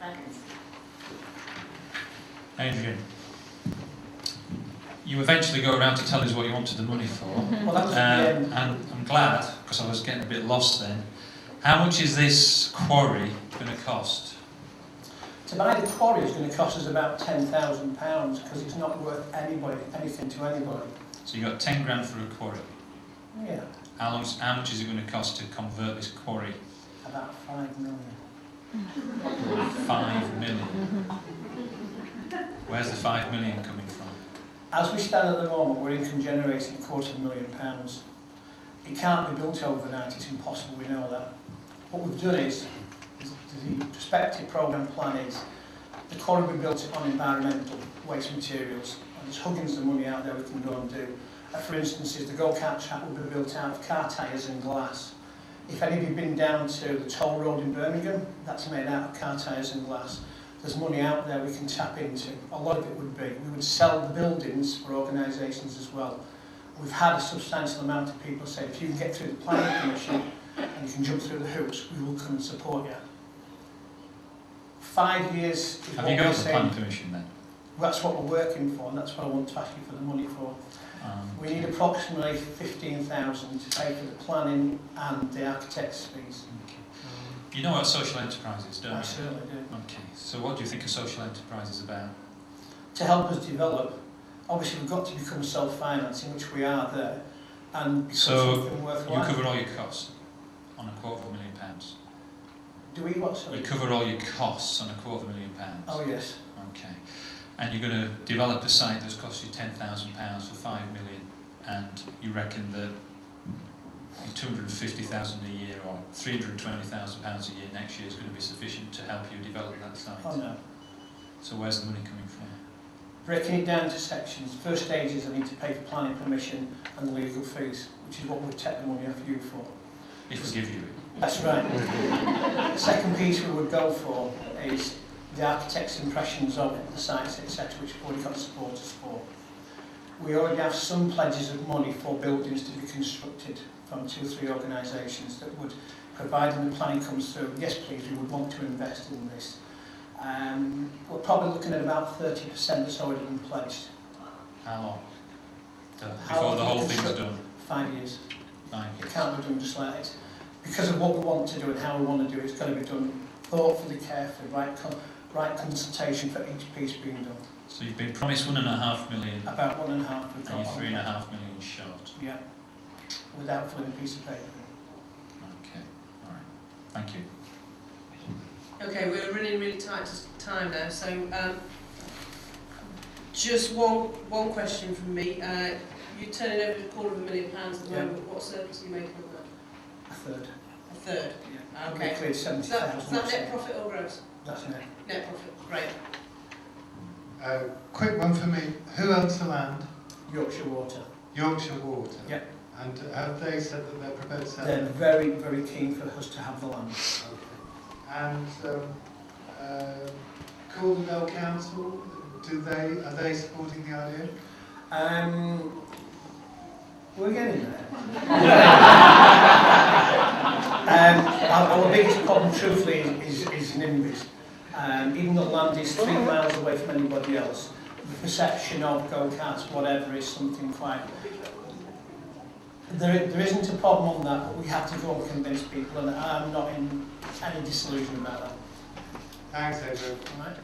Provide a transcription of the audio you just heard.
Dragons. Adrian, you eventually go around to tell us what you wanted the money for. Well, that was at the end. And I'm glad, because I was getting a bit lost then. How much is this quarry going to cost? To buy the quarry is going to cost us about £10,000 because it's not worth anything to anybody. So you got 10 grand for a quarry. Yeah. How much is it going to cost to convert this quarry? About 5 million. 5 million. Where's the 5 million coming from? As we stand at the moment, we're income generating £250,000. It can't be built overnight, it's impossible, we know that. What we've done is the prospective programme plan is the quarry will be built on environmental waste materials, and there's huggins of money out there we can go and do. For instance, the go-kart track will be built out of car tyres and glass. If any of you have been down to the toll road in Birmingham, that's made out of car tyres and glass. There's money out there we can tap into. A lot of it would be. We would sell the buildings for organisations as well. We've had a substantial amount of people say, if you can get through the planning commission and you can jump through the hoops, we will come and support you. 5 years is Have what you got we're the saying. planning permission then? That's what we're working for, and that's what I want to ask you for the money for. We need approximately 15,000 to pay for the planning and the architect's fees. Okay. You know what social enterprise is, don't you? I certainly do. Okay. So what do you think a social enterprise is about? To help us develop, obviously we've got to become self-financing, which we are there, and become something worthwhile. You cover all your costs on £250,000. Do we what, sorry? You cover all your costs on £250,000. Oh yes. Okay. And you're going to develop a site that's cost you £10,000 for 5 million, and you reckon that your £250,000 a year or £320,000 a year next year is going to be sufficient to help you develop that site? Oh no. So where's the money coming from? Breaking it down to sections. First stage is I need to pay for planning permission and the legal fees, which is what we'd take the money off you for. If we give you it. That's right. The second piece we would go for is the architect's impressions of the sites, etc., which we've already got supporters for. We already have some pledges of money for buildings to be constructed from 2 or 3 organisations that would, providing the planning comes through, yes please, we would want to invest in this. We're probably looking at about 30% that's already been pledged. How long? Before the whole thing's done? 5 years. 5 years. It can't be done just like it. Because of what we want to do and how we want to do it, it's got to be done thoughtfully, carefully, right consultation for each piece being done. So you've been promised £1.5 million. About 1.5 we've And got. you're £3.5 million short. Yeah, without filling a piece of paper. Okay, all right. Thank you. Okay, we're running really tight to time now, so just one question from me. You're turning over £250,000 at the moment. What service are you making on that? A third. A third? Yeah. Okay. We cleared Is 70,000. that net profit or gross? That's net. Net profit, great. Quick one for me. Who owns the land? Yorkshire Water. Yorkshire Water. Yeah. And have they said that they're prepared to sell They're it? very, very keen for us to have the land. Okay. And Caldervale Council, are they supporting the idea? We're getting there. Our biggest problem, truthfully, is NIMBYs. Even though land is 3 miles away from anybody else, the perception of go-karts, whatever, is something quite... There isn't a problem on that, but we have to go and convince people, and I'm not in any disillusion about that. Thanks, Adrian. All right?